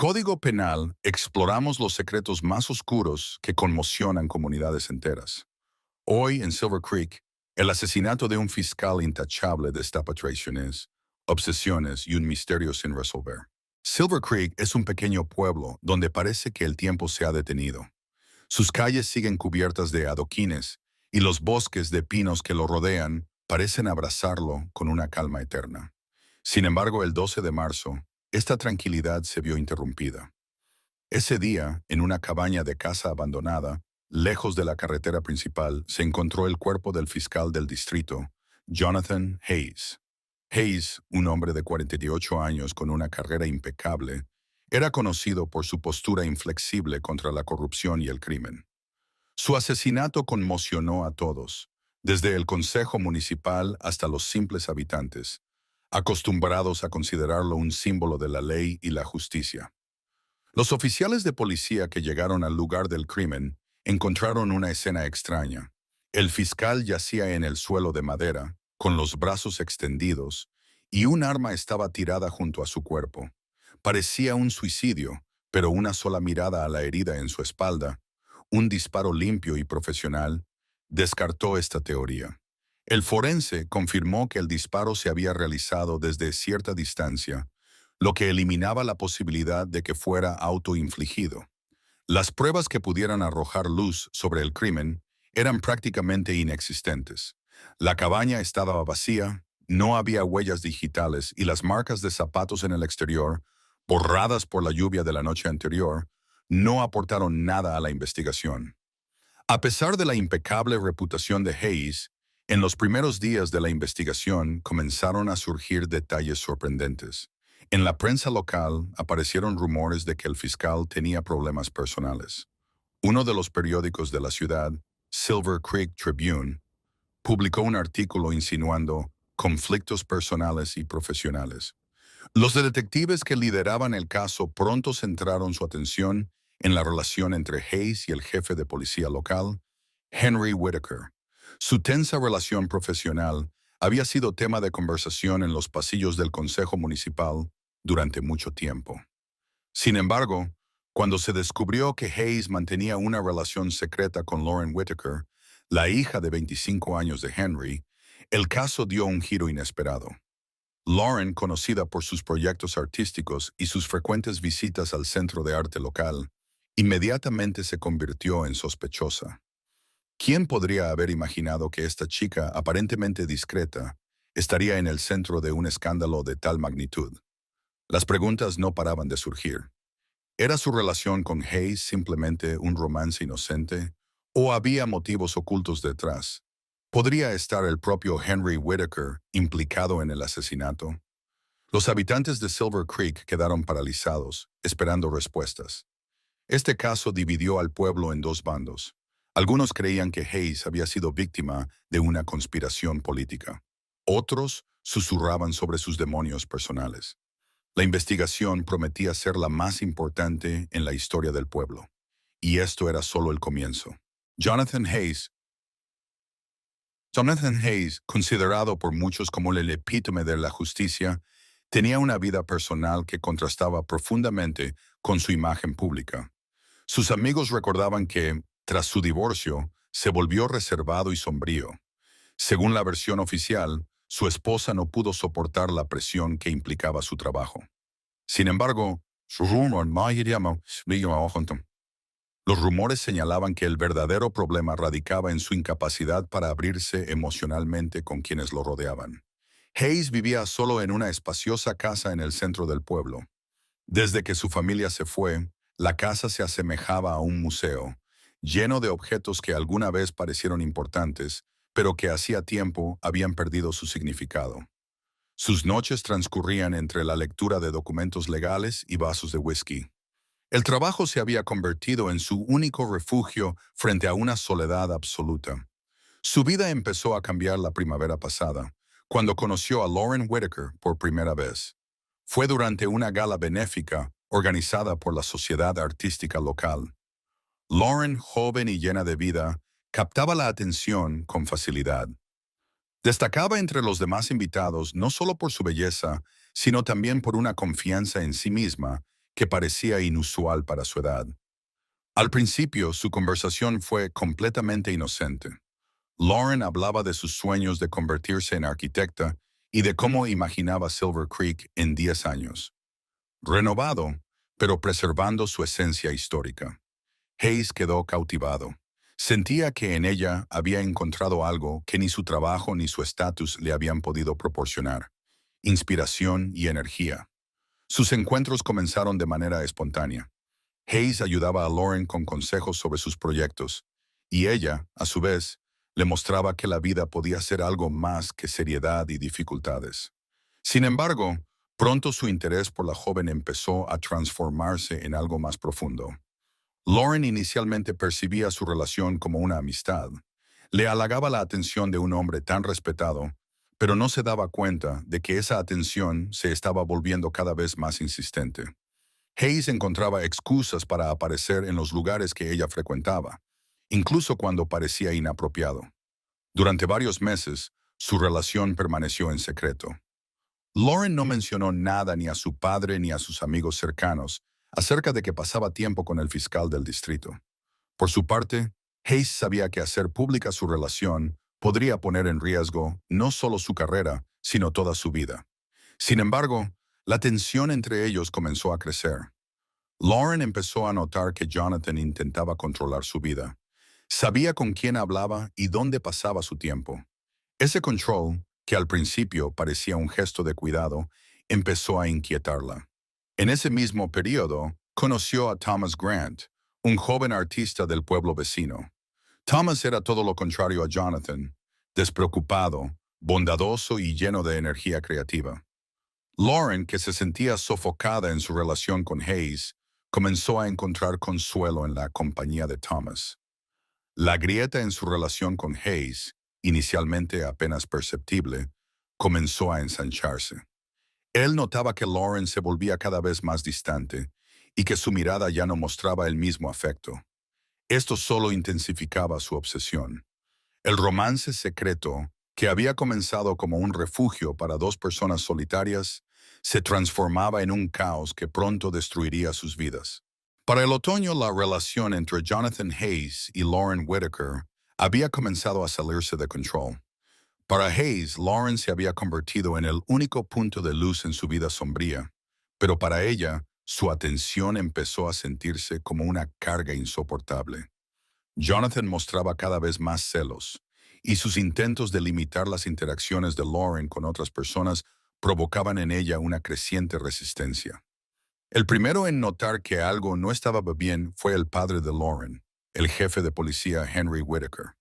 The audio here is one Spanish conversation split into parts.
Código Penal exploramos los secretos más oscuros que conmocionan comunidades enteras. Hoy en Silver Creek, el asesinato de un fiscal intachable destapa traiciones, obsesiones y un misterio sin resolver. Silver Creek es un pequeño pueblo donde parece que el tiempo se ha detenido. Sus calles siguen cubiertas de adoquines y los bosques de pinos que lo rodean parecen abrazarlo con una calma eterna. Sin embargo, el 12 de marzo, esta tranquilidad se vio interrumpida. Ese día, en una cabaña de casa abandonada, lejos de la carretera principal, se encontró el cuerpo del fiscal del distrito, Jonathan Hayes. Hayes, un hombre de 48 años con una carrera impecable, era conocido por su postura inflexible contra la corrupción y el crimen. Su asesinato conmocionó a todos, desde el Consejo Municipal hasta los simples habitantes, acostumbrados a considerarlo un símbolo de la ley y la justicia. Los oficiales de policía que llegaron al lugar del crimen encontraron una escena extraña. El fiscal yacía en el suelo de madera, con los brazos extendidos, y un arma estaba tirada junto a su cuerpo. Parecía un suicidio, pero una sola mirada a la herida en su espalda, un disparo limpio y profesional, descartó esta teoría. El forense confirmó que el disparo se había realizado desde cierta distancia, lo que eliminaba la posibilidad de que fuera autoinfligido. Las pruebas que pudieran arrojar luz sobre el crimen eran prácticamente inexistentes. La cabaña estaba vacía, no había huellas digitales y las marcas de zapatos en el exterior, borradas por la lluvia de la noche anterior, no aportaron nada a la investigación. A pesar de la impecable reputación de Hayes, en los primeros días de la investigación comenzaron a surgir detalles sorprendentes. En la prensa local aparecieron rumores de que el fiscal tenía problemas personales. Uno de los periódicos de la ciudad, Silver Creek Tribune, publicó un artículo insinuando conflictos personales y profesionales. Los detectives que lideraban el caso pronto centraron su atención en la relación entre Hayes y el jefe de policía local, Henry Whitaker. Su tensa relación profesional había sido tema de conversación en los pasillos del Consejo Municipal durante mucho tiempo. Sin embargo, cuando se descubrió que Hayes mantenía una relación secreta con Lauren Whitaker, la hija de 25 años de Henry, el caso dio un giro inesperado. Lauren, conocida por sus proyectos artísticos y sus frecuentes visitas al centro de arte local, inmediatamente se convirtió en sospechosa. ¿Quién podría haber imaginado que esta chica, aparentemente discreta, estaría en el centro de un escándalo de tal magnitud? Las preguntas no paraban de surgir. ¿Era su relación con Hayes simplemente un romance inocente? ¿O había motivos ocultos detrás? ¿Podría estar el propio Henry Whitaker implicado en el asesinato? Los habitantes de Silver Creek quedaron paralizados, esperando respuestas. Este caso dividió al pueblo en dos bandos. Algunos creían que Hayes había sido víctima de una conspiración política. Otros susurraban sobre sus demonios personales. La investigación prometía ser la más importante en la historia del pueblo. Y esto era solo el comienzo. Jonathan Hayes, Jonathan Hayes, considerado por muchos como el epítome de la justicia, tenía una vida personal que contrastaba profundamente con su imagen pública. Sus amigos recordaban que, tras su divorcio, se volvió reservado y sombrío. Según la versión oficial, su esposa no pudo soportar la presión que implicaba su trabajo. Sin embargo, los rumores señalaban que el verdadero problema radicaba en su incapacidad para abrirse emocionalmente con quienes lo rodeaban. Hayes vivía solo en una espaciosa casa en el centro del pueblo. Desde que su familia se fue, la casa se asemejaba a un museo, lleno de objetos que alguna vez parecieron importantes, pero que hacía tiempo habían perdido su significado. Sus noches transcurrían entre la lectura de documentos legales y vasos de whisky. El trabajo se había convertido en su único refugio frente a una soledad absoluta. Su vida empezó a cambiar la primavera pasada, cuando conoció a Lauren Whitaker por primera vez. Fue durante una gala benéfica organizada por la Sociedad Artística Local. Lauren, joven y llena de vida, captaba la atención con facilidad. Destacaba entre los demás invitados no solo por su belleza, sino también por una confianza en sí misma que parecía inusual para su edad. Al principio, su conversación fue completamente inocente. Lauren hablaba de sus sueños de convertirse en arquitecta y de cómo imaginaba Silver Creek en 10 años. Renovado, pero preservando su esencia histórica. Hayes quedó cautivado. Sentía que en ella había encontrado algo que ni su trabajo ni su estatus le habían podido proporcionar: inspiración y energía. Sus encuentros comenzaron de manera espontánea. Hayes ayudaba a Lauren con consejos sobre sus proyectos, y ella, a su vez, le mostraba que la vida podía ser algo más que seriedad y dificultades. Sin embargo, pronto su interés por la joven empezó a transformarse en algo más profundo. Lauren inicialmente percibía su relación como una amistad. Le halagaba la atención de un hombre tan respetado, pero no se daba cuenta de que esa atención se estaba volviendo cada vez más insistente. Hayes encontraba excusas para aparecer en los lugares que ella frecuentaba, incluso cuando parecía inapropiado. Durante varios meses, su relación permaneció en secreto. Lauren no mencionó nada ni a su padre ni a sus amigos cercanos acerca de que pasaba tiempo con el fiscal del distrito. Por su parte, Hayes sabía que hacer pública su relación podría poner en riesgo no solo su carrera, sino toda su vida. Sin embargo, la tensión entre ellos comenzó a crecer. Lauren empezó a notar que Jonathan intentaba controlar su vida. Sabía con quién hablaba y dónde pasaba su tiempo. Ese control, que al principio parecía un gesto de cuidado, empezó a inquietarla. En ese mismo periodo, conoció a Thomas Grant, un joven artista del pueblo vecino. Thomas era todo lo contrario a Jonathan: despreocupado, bondadoso y lleno de energía creativa. Lauren, que se sentía sofocada en su relación con Hayes, comenzó a encontrar consuelo en la compañía de Thomas. La grieta en su relación con Hayes, inicialmente apenas perceptible, comenzó a ensancharse. Él notaba que Lauren se volvía cada vez más distante y que su mirada ya no mostraba el mismo afecto. Esto solo intensificaba su obsesión. El romance secreto, que había comenzado como un refugio para dos personas solitarias, se transformaba en un caos que pronto destruiría sus vidas. Para el otoño, la relación entre Jonathan Hayes y Lauren Whitaker había comenzado a salirse de control. Para Hayes, Lauren se había convertido en el único punto de luz en su vida sombría, pero para ella, su atención empezó a sentirse como una carga insoportable. Jonathan mostraba cada vez más celos, y sus intentos de limitar las interacciones de Lauren con otras personas provocaban en ella una creciente resistencia. El primero en notar que algo no estaba bien fue el padre de Lauren, el jefe de policía Henry Whitaker.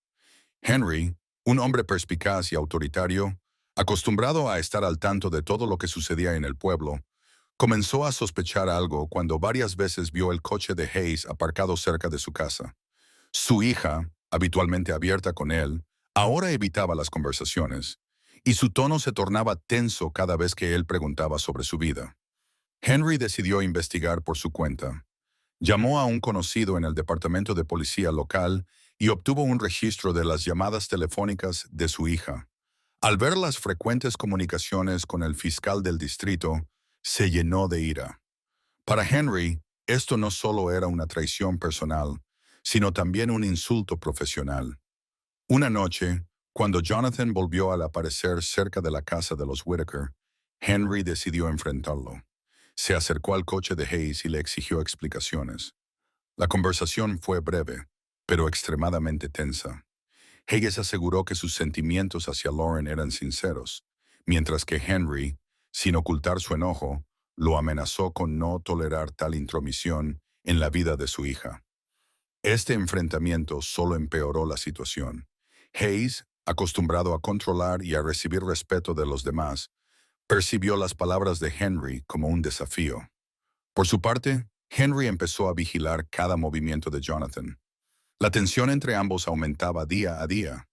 Henry, un hombre perspicaz y autoritario, acostumbrado a estar al tanto de todo lo que sucedía en el pueblo, comenzó a sospechar algo cuando varias veces vio el coche de Hayes aparcado cerca de su casa. Su hija, habitualmente abierta con él, ahora evitaba las conversaciones, y su tono se tornaba tenso cada vez que él preguntaba sobre su vida. Henry decidió investigar por su cuenta. Llamó a un conocido en el departamento de policía local y obtuvo un registro de las llamadas telefónicas de su hija. Al ver las frecuentes comunicaciones con el fiscal del distrito, se llenó de ira. Para Henry, esto no solo era una traición personal, sino también un insulto profesional. Una noche, cuando Jonathan volvió al aparecer cerca de la casa de los Whitaker, Henry decidió enfrentarlo. Se acercó al coche de Hayes y le exigió explicaciones. La conversación fue breve, pero extremadamente tensa. Hayes aseguró que sus sentimientos hacia Lauren eran sinceros, mientras que Henry, sin ocultar su enojo, lo amenazó con no tolerar tal intromisión en la vida de su hija. Este enfrentamiento solo empeoró la situación. Hayes, acostumbrado a controlar y a recibir respeto de los demás, percibió las palabras de Henry como un desafío. Por su parte, Henry empezó a vigilar cada movimiento de Jonathan. La tensión entre ambos aumentaba día a día.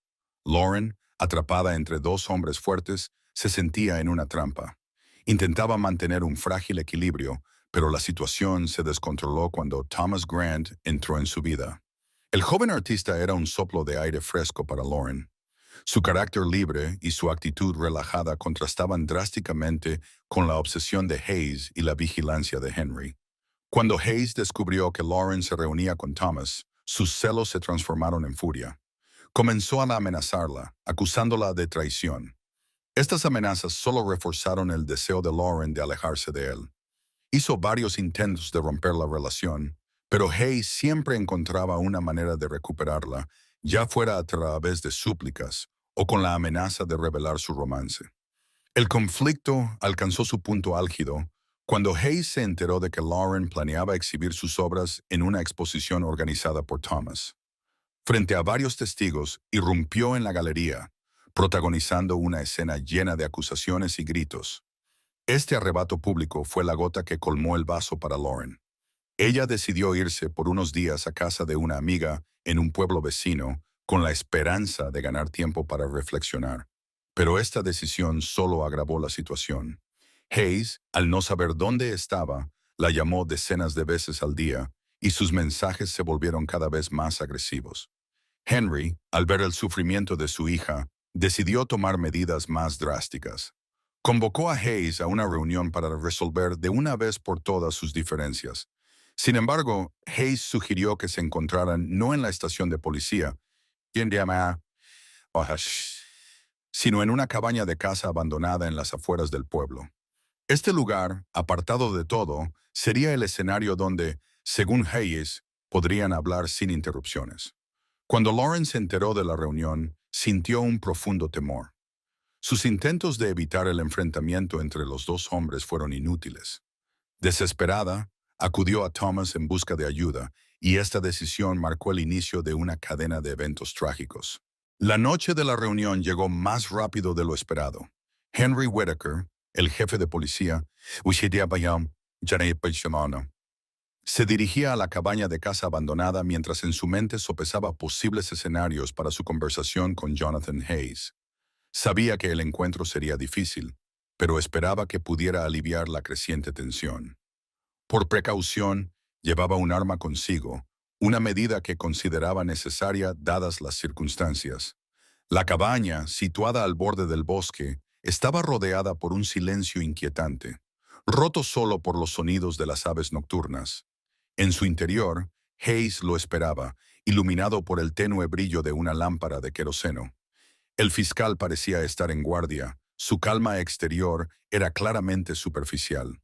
Lauren, atrapada entre dos hombres fuertes, se sentía en una trampa. Intentaba mantener un frágil equilibrio, pero la situación se descontroló cuando Thomas Grant entró en su vida. El joven artista era un soplo de aire fresco para Lauren. Su carácter libre y su actitud relajada contrastaban drásticamente con la obsesión de Hayes y la vigilancia de Henry. Cuando Hayes descubrió que Lauren se reunía con Thomas, sus celos se transformaron en furia. Comenzó a amenazarla, acusándola de traición. Estas amenazas solo reforzaron el deseo de Lauren de alejarse de él. Hizo varios intentos de romper la relación, pero Hayes siempre encontraba una manera de recuperarla, ya fuera a través de súplicas o con la amenaza de revelar su romance. El conflicto alcanzó su punto álgido cuando Hayes se enteró de que Lauren planeaba exhibir sus obras en una exposición organizada por Thomas. Frente a varios testigos, irrumpió en la galería, protagonizando una escena llena de acusaciones y gritos. Este arrebato público fue la gota que colmó el vaso para Lauren. Ella decidió irse por unos días a casa de una amiga en un pueblo vecino con la esperanza de ganar tiempo para reflexionar. Pero esta decisión solo agravó la situación. Hayes, al no saber dónde estaba, la llamó decenas de veces al día y sus mensajes se volvieron cada vez más agresivos. Henry, al ver el sufrimiento de su hija, decidió tomar medidas más drásticas. Convocó a Hayes a una reunión para resolver de una vez por todas sus diferencias. Sin embargo, Hayes sugirió que se encontraran no en la estación de policía, sino en una cabaña de casa abandonada en las afueras del pueblo. Este lugar, apartado de todo, sería el escenario donde, según Hayes, podrían hablar sin interrupciones. Cuando Lauren se enteró de la reunión, sintió un profundo temor. Sus intentos de evitar el enfrentamiento entre los dos hombres fueron inútiles. Desesperada, acudió a Thomas en busca de ayuda, y esta decisión marcó el inicio de una cadena de eventos trágicos. La noche de la reunión llegó más rápido de lo esperado. Henry Whitaker, el jefe de policía, se dirigía a la cabaña de casa abandonada mientras en su mente sopesaba posibles escenarios para su conversación con Jonathan Hayes. Sabía que el encuentro sería difícil, pero esperaba que pudiera aliviar la creciente tensión. Por precaución, llevaba un arma consigo, una medida que consideraba necesaria dadas las circunstancias. La cabaña, situada al borde del bosque, estaba rodeada por un silencio inquietante, roto solo por los sonidos de las aves nocturnas. En su interior, Hayes lo esperaba, iluminado por el tenue brillo de una lámpara de queroseno. El fiscal parecía estar en guardia. Su calma exterior era claramente superficial.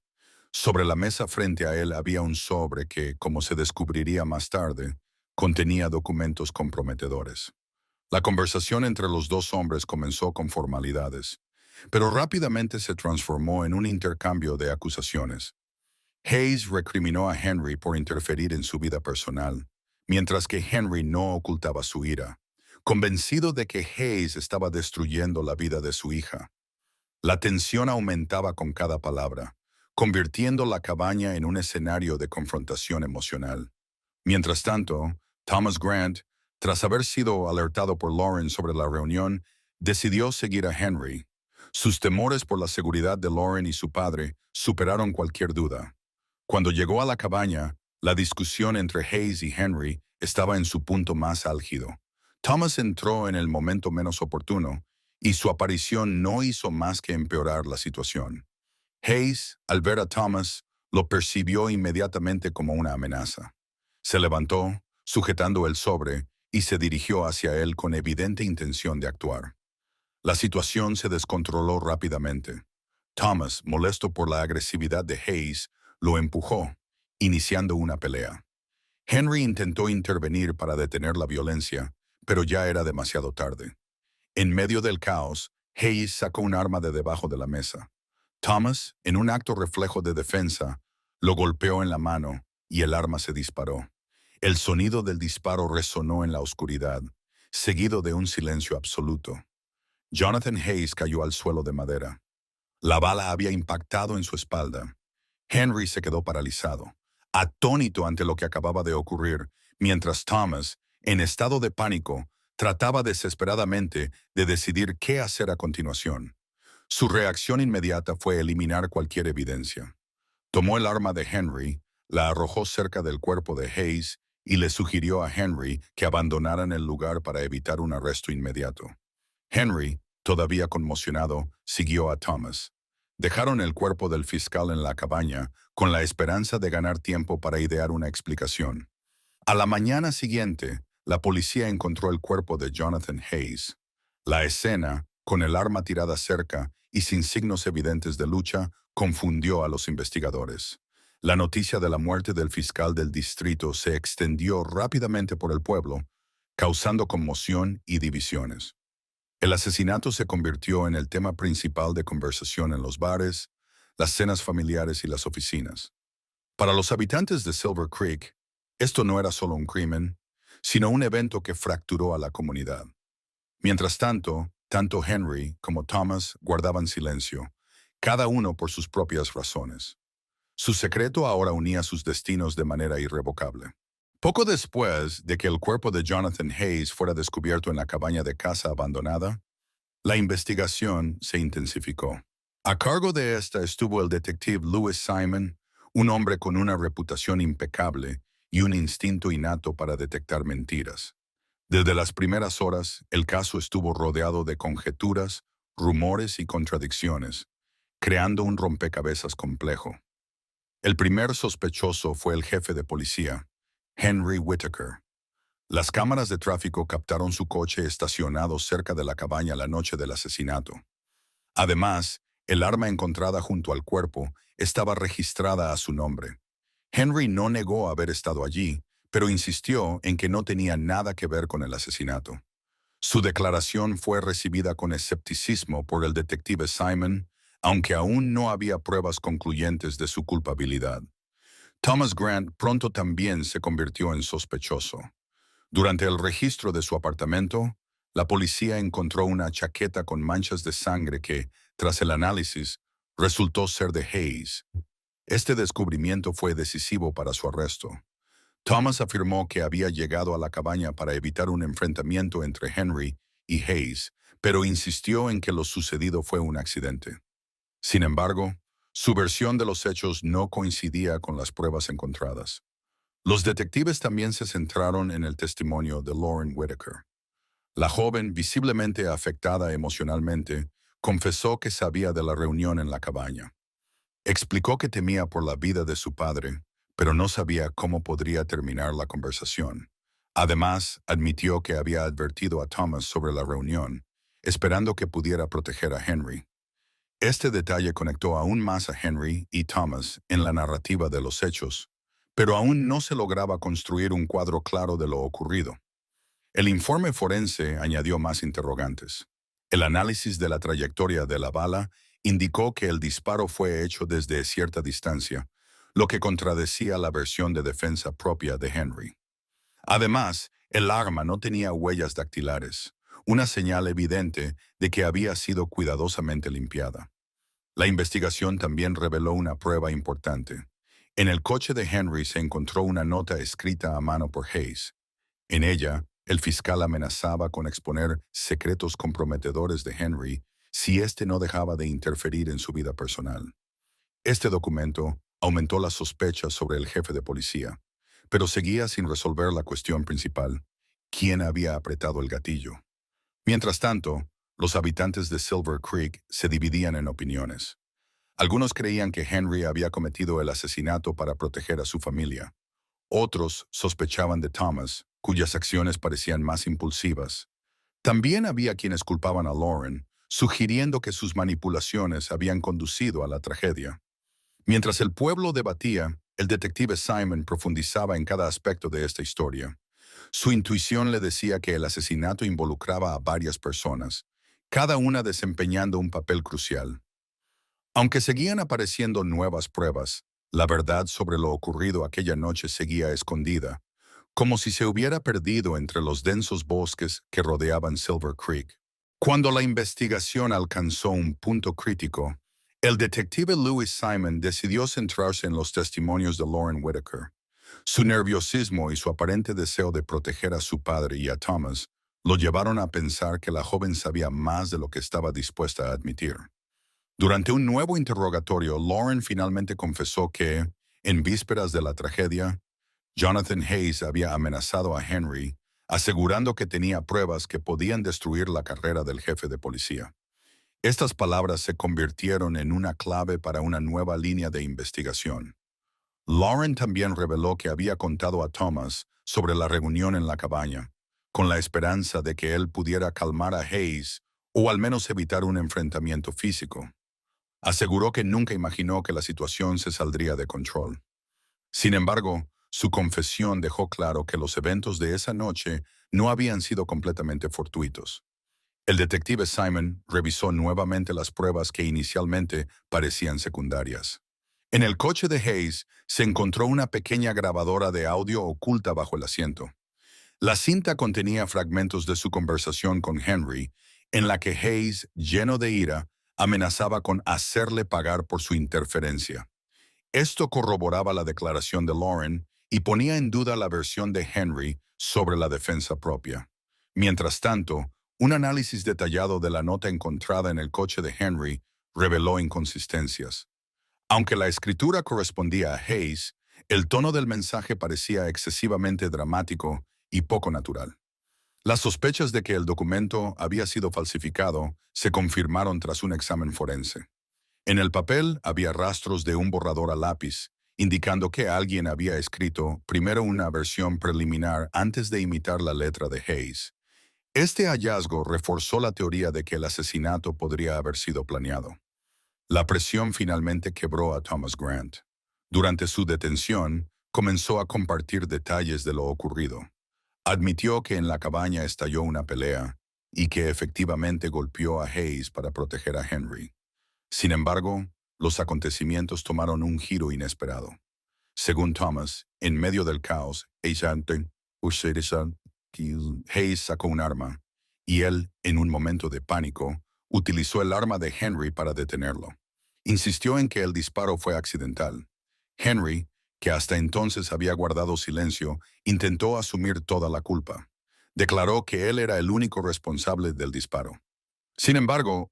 Sobre la mesa frente a él había un sobre que, como se descubriría más tarde, contenía documentos comprometedores. La conversación entre los dos hombres comenzó con formalidades, pero rápidamente se transformó en un intercambio de acusaciones. Hayes recriminó a Henry por interferir en su vida personal, mientras que Henry no ocultaba su ira, convencido de que Hayes estaba destruyendo la vida de su hija. La tensión aumentaba con cada palabra, convirtiendo la cabaña en un escenario de confrontación emocional. Mientras tanto, Thomas Grant, tras haber sido alertado por Lauren sobre la reunión, decidió seguir a Henry. Sus temores por la seguridad de Lauren y su padre superaron cualquier duda. Cuando llegó a la cabaña, la discusión entre Hayes y Henry estaba en su punto más álgido. Thomas entró en el momento menos oportuno, y su aparición no hizo más que empeorar la situación. Hayes, al ver a Thomas, lo percibió inmediatamente como una amenaza. Se levantó, sujetando el sobre, y se dirigió hacia él con evidente intención de actuar. La situación se descontroló rápidamente. Thomas, molesto por la agresividad de Hayes, lo empujó, iniciando una pelea. Henry intentó intervenir para detener la violencia, pero ya era demasiado tarde. En medio del caos, Hayes sacó un arma de debajo de la mesa. Thomas, en un acto reflejo de defensa, lo golpeó en la mano y el arma se disparó. El sonido del disparo resonó en la oscuridad, seguido de un silencio absoluto. Jonathan Hayes cayó al suelo de madera. La bala había impactado en su espalda. Henry se quedó paralizado, atónito ante lo que acababa de ocurrir, mientras Thomas, en estado de pánico, trataba desesperadamente de decidir qué hacer a continuación. Su reacción inmediata fue eliminar cualquier evidencia. Tomó el arma de Henry, la arrojó cerca del cuerpo de Hayes y le sugirió a Henry que abandonaran el lugar para evitar un arresto inmediato. Henry, todavía conmocionado, siguió a Thomas. Dejaron el cuerpo del fiscal en la cabaña con la esperanza de ganar tiempo para idear una explicación. A la mañana siguiente, la policía encontró el cuerpo de Jonathan Hayes. La escena, con el arma tirada cerca y sin signos evidentes de lucha, confundió a los investigadores. La noticia de la muerte del fiscal del distrito se extendió rápidamente por el pueblo, causando conmoción y divisiones. El asesinato se convirtió en el tema principal de conversación en los bares, las cenas familiares y las oficinas. Para los habitantes de Silver Creek, esto no era solo un crimen, sino un evento que fracturó a la comunidad. Mientras tanto, tanto Henry como Thomas guardaban silencio, cada uno por sus propias razones. Su secreto ahora unía sus destinos de manera irrevocable. Poco después de que el cuerpo de Jonathan Hayes fuera descubierto en la cabaña de casa abandonada, la investigación se intensificó. A cargo de esta estuvo el detective Louis Simon, un hombre con una reputación impecable y un instinto innato para detectar mentiras. Desde las primeras horas, el caso estuvo rodeado de conjeturas, rumores y contradicciones, creando un rompecabezas complejo. El primer sospechoso fue el jefe de policía, Henry Whitaker. Las cámaras de tráfico captaron su coche estacionado cerca de la cabaña la noche del asesinato. Además, el arma encontrada junto al cuerpo estaba registrada a su nombre. Henry no negó haber estado allí, pero insistió en que no tenía nada que ver con el asesinato. Su declaración fue recibida con escepticismo por el detective Simon, aunque aún no había pruebas concluyentes de su culpabilidad. Thomas Grant pronto también se convirtió en sospechoso. Durante el registro de su apartamento, la policía encontró una chaqueta con manchas de sangre que, tras el análisis, resultó ser de Hayes. Este descubrimiento fue decisivo para su arresto. Thomas afirmó que había llegado a la cabaña para evitar un enfrentamiento entre Henry y Hayes, pero insistió en que lo sucedido fue un accidente. Sin embargo, su versión de los hechos no coincidía con las pruebas encontradas. Los detectives también se centraron en el testimonio de Lauren Whitaker. La joven, visiblemente afectada emocionalmente, confesó que sabía de la reunión en la cabaña. Explicó que temía por la vida de su padre, pero no sabía cómo podría terminar la conversación. Además, admitió que había advertido a Thomas sobre la reunión, esperando que pudiera proteger a Henry. Este detalle conectó aún más a Henry y Thomas en la narrativa de los hechos, pero aún no se lograba construir un cuadro claro de lo ocurrido. El informe forense añadió más interrogantes. El análisis de la trayectoria de la bala indicó que el disparo fue hecho desde cierta distancia, lo que contradecía la versión de defensa propia de Henry. Además, el arma no tenía huellas dactilares, una señal evidente de que había sido cuidadosamente limpiada. La investigación también reveló una prueba importante. En el coche de Henry se encontró una nota escrita a mano por Hayes. En ella, el fiscal amenazaba con exponer secretos comprometedores de Henry si éste no dejaba de interferir en su vida personal. Este documento aumentó las sospechas sobre el jefe de policía, pero seguía sin resolver la cuestión principal: ¿quién había apretado el gatillo? Mientras tanto, los habitantes de Silver Creek se dividían en opiniones. Algunos creían que Henry había cometido el asesinato para proteger a su familia. Otros sospechaban de Thomas, cuyas acciones parecían más impulsivas. También había quienes culpaban a Lauren, sugiriendo que sus manipulaciones habían conducido a la tragedia. Mientras el pueblo debatía, el detective Simon profundizaba en cada aspecto de esta historia. Su intuición le decía que el asesinato involucraba a varias personas, cada una desempeñando un papel crucial. Aunque seguían apareciendo nuevas pruebas, la verdad sobre lo ocurrido aquella noche seguía escondida, como si se hubiera perdido entre los densos bosques que rodeaban Silver Creek. Cuando la investigación alcanzó un punto crítico, el detective Louis Simon decidió centrarse en los testimonios de Lauren Whitaker. Su nerviosismo y su aparente deseo de proteger a su padre y a Thomas lo llevaron a pensar que la joven sabía más de lo que estaba dispuesta a admitir. Durante un nuevo interrogatorio, Lauren finalmente confesó que, en vísperas de la tragedia, Jonathan Hayes había amenazado a Henry, asegurando que tenía pruebas que podían destruir la carrera del jefe de policía. Estas palabras se convirtieron en una clave para una nueva línea de investigación. Lauren también reveló que había contado a Thomas sobre la reunión en la cabaña, con la esperanza de que él pudiera calmar a Hayes o al menos evitar un enfrentamiento físico. Aseguró que nunca imaginó que la situación se saldría de control. Sin embargo, su confesión dejó claro que los eventos de esa noche no habían sido completamente fortuitos. El detective Simon revisó nuevamente las pruebas que inicialmente parecían secundarias. En el coche de Hayes se encontró una pequeña grabadora de audio oculta bajo el asiento. La cinta contenía fragmentos de su conversación con Henry, en la que Hayes, lleno de ira, amenazaba con hacerle pagar por su interferencia. Esto corroboraba la declaración de Lauren y ponía en duda la versión de Henry sobre la defensa propia. Mientras tanto, un análisis detallado de la nota encontrada en el coche de Henry reveló inconsistencias. Aunque la escritura correspondía a Hayes, el tono del mensaje parecía excesivamente dramático y poco natural. Las sospechas de que el documento había sido falsificado se confirmaron tras un examen forense. En el papel había rastros de un borrador a lápiz, indicando que alguien había escrito primero una versión preliminar antes de imitar la letra de Hayes. Este hallazgo reforzó la teoría de que el asesinato podría haber sido planeado. La presión finalmente quebró a Thomas Grant. Durante su detención, comenzó a compartir detalles de lo ocurrido. Admitió que en la cabaña estalló una pelea y que efectivamente golpeó a Hayes para proteger a Henry. Sin embargo, los acontecimientos tomaron un giro inesperado. Según Thomas, en medio del caos, Hayes sacó un arma, y él, en un momento de pánico, utilizó el arma de Henry para detenerlo. Insistió en que el disparo fue accidental. Henry, que hasta entonces había guardado silencio, intentó asumir toda la culpa. Declaró que él era el único responsable del disparo. Sin embargo,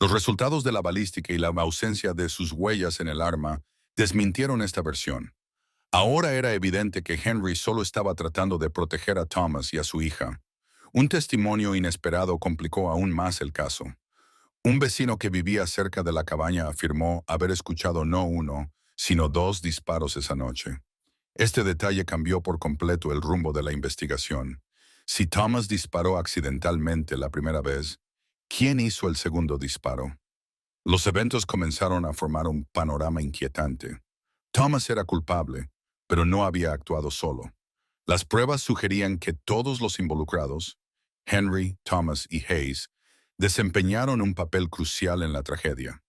los resultados de la balística y la ausencia de sus huellas en el arma desmintieron esta versión. Ahora era evidente que Henry solo estaba tratando de proteger a Thomas y a su hija. Un testimonio inesperado complicó aún más el caso. Un vecino que vivía cerca de la cabaña afirmó haber escuchado no uno, sino dos disparos esa noche. Este detalle cambió por completo el rumbo de la investigación. Si Thomas disparó accidentalmente la primera vez, ¿quién hizo el segundo disparo? Los eventos comenzaron a formar un panorama inquietante. Thomas era culpable, pero no había actuado solo. Las pruebas sugerían que todos los involucrados, Henry, Thomas y Hayes, desempeñaron un papel crucial en la tragedia.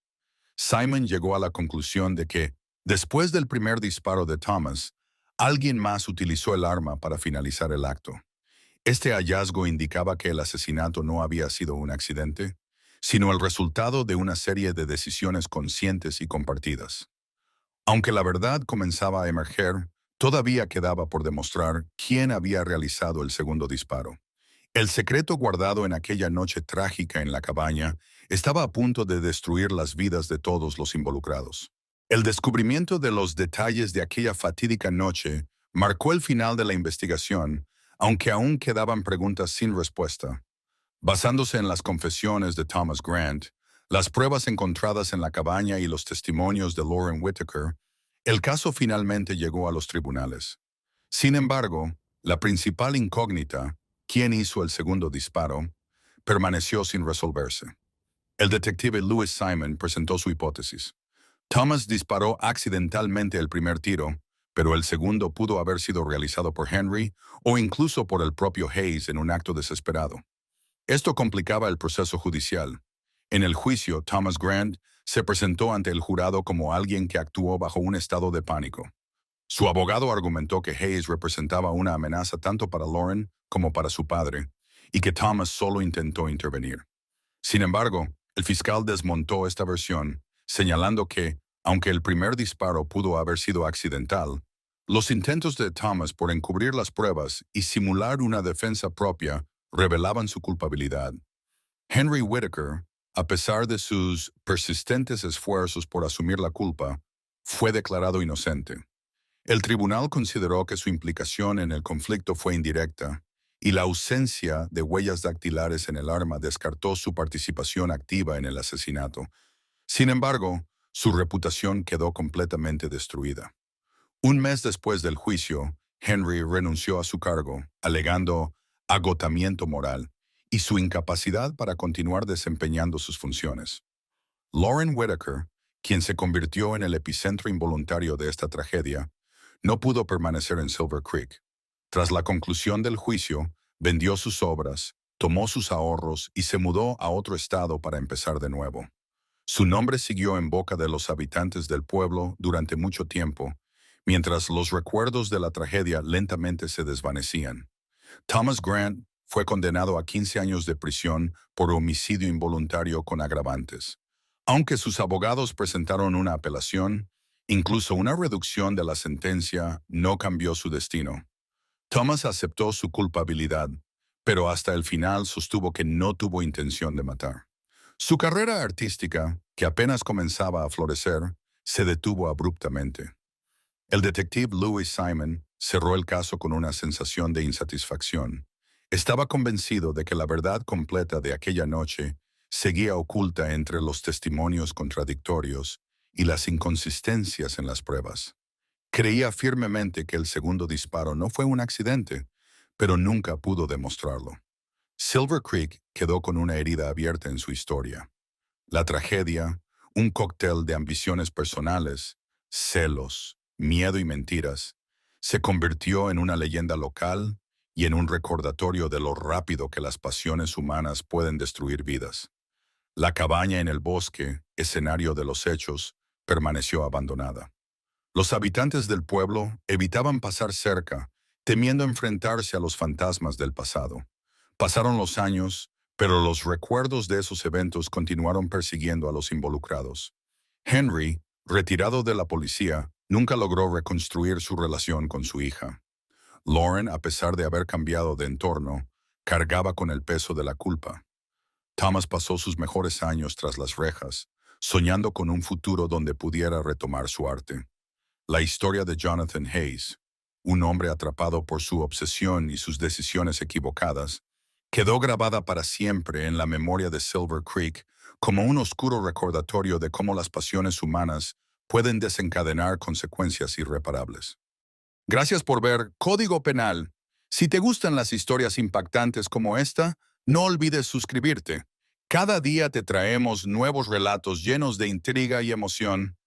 Simon llegó a la conclusión de que, después del primer disparo de Thomas, alguien más utilizó el arma para finalizar el acto. Este hallazgo indicaba que el asesinato no había sido un accidente, sino el resultado de una serie de decisiones conscientes y compartidas. Aunque la verdad comenzaba a emerger, todavía quedaba por demostrar quién había realizado el segundo disparo. El secreto guardado en aquella noche trágica en la cabaña estaba a punto de destruir las vidas de todos los involucrados. El descubrimiento de los detalles de aquella fatídica noche marcó el final de la investigación, aunque aún quedaban preguntas sin respuesta. Basándose en las confesiones de Thomas Grant, las pruebas encontradas en la cabaña y los testimonios de Lauren Whitaker, el caso finalmente llegó a los tribunales. Sin embargo, la principal incógnita, quién hizo el segundo disparo, permaneció sin resolverse. El detective Louis Simon presentó su hipótesis. Thomas disparó accidentalmente el primer tiro, pero el segundo pudo haber sido realizado por Henry o incluso por el propio Hayes en un acto desesperado. Esto complicaba el proceso judicial. En el juicio, Thomas Grant se presentó ante el jurado como alguien que actuó bajo un estado de pánico. Su abogado argumentó que Hayes representaba una amenaza tanto para Lauren como para su padre, y que Thomas solo intentó intervenir. Sin embargo, el fiscal desmontó esta versión, señalando que, aunque el primer disparo pudo haber sido accidental, los intentos de Thomas por encubrir las pruebas y simular una defensa propia revelaban su culpabilidad. Henry Whitaker, a pesar de sus persistentes esfuerzos por asumir la culpa, fue declarado inocente. El tribunal consideró que su implicación en el conflicto fue indirecta y la ausencia de huellas dactilares en el arma descartó su participación activa en el asesinato. Sin embargo, su reputación quedó completamente destruida. Un mes después del juicio, Henry renunció a su cargo, alegando agotamiento moral y su incapacidad para continuar desempeñando sus funciones. Lauren Whitaker, quien se convirtió en el epicentro involuntario de esta tragedia, no pudo permanecer en Silver Creek. Tras la conclusión del juicio, vendió sus obras, tomó sus ahorros y se mudó a otro estado para empezar de nuevo. Su nombre siguió en boca de los habitantes del pueblo durante mucho tiempo, mientras los recuerdos de la tragedia lentamente se desvanecían. Thomas Grant fue condenado a 15 años de prisión por homicidio involuntario con agravantes. Aunque sus abogados presentaron una apelación, incluso una reducción de la sentencia no cambió su destino. Thomas aceptó su culpabilidad, pero hasta el final sostuvo que no tuvo intención de matar. Su carrera artística, que apenas comenzaba a florecer, se detuvo abruptamente. El detective Louis Simon cerró el caso con una sensación de insatisfacción. Estaba convencido de que la verdad completa de aquella noche seguía oculta entre los testimonios contradictorios y las inconsistencias en las pruebas. Creía firmemente que el segundo disparo no fue un accidente, pero nunca pudo demostrarlo. Silver Creek quedó con una herida abierta en su historia. La tragedia, un cóctel de ambiciones personales, celos, miedo y mentiras, se convirtió en una leyenda local y en un recordatorio de lo rápido que las pasiones humanas pueden destruir vidas. La cabaña en el bosque, escenario de los hechos, permaneció abandonada. Los habitantes del pueblo evitaban pasar cerca, temiendo enfrentarse a los fantasmas del pasado. Pasaron los años, pero los recuerdos de esos eventos continuaron persiguiendo a los involucrados. Henry, retirado de la policía, nunca logró reconstruir su relación con su hija. Lauren, a pesar de haber cambiado de entorno, cargaba con el peso de la culpa. Thomas pasó sus mejores años tras las rejas, soñando con un futuro donde pudiera retomar su arte. La historia de Jonathan Hayes, un hombre atrapado por su obsesión y sus decisiones equivocadas, quedó grabada para siempre en la memoria de Silver Creek como un oscuro recordatorio de cómo las pasiones humanas pueden desencadenar consecuencias irreparables. Gracias por ver Código Penal. Si te gustan las historias impactantes como esta, no olvides suscribirte. Cada día te traemos nuevos relatos llenos de intriga y emoción.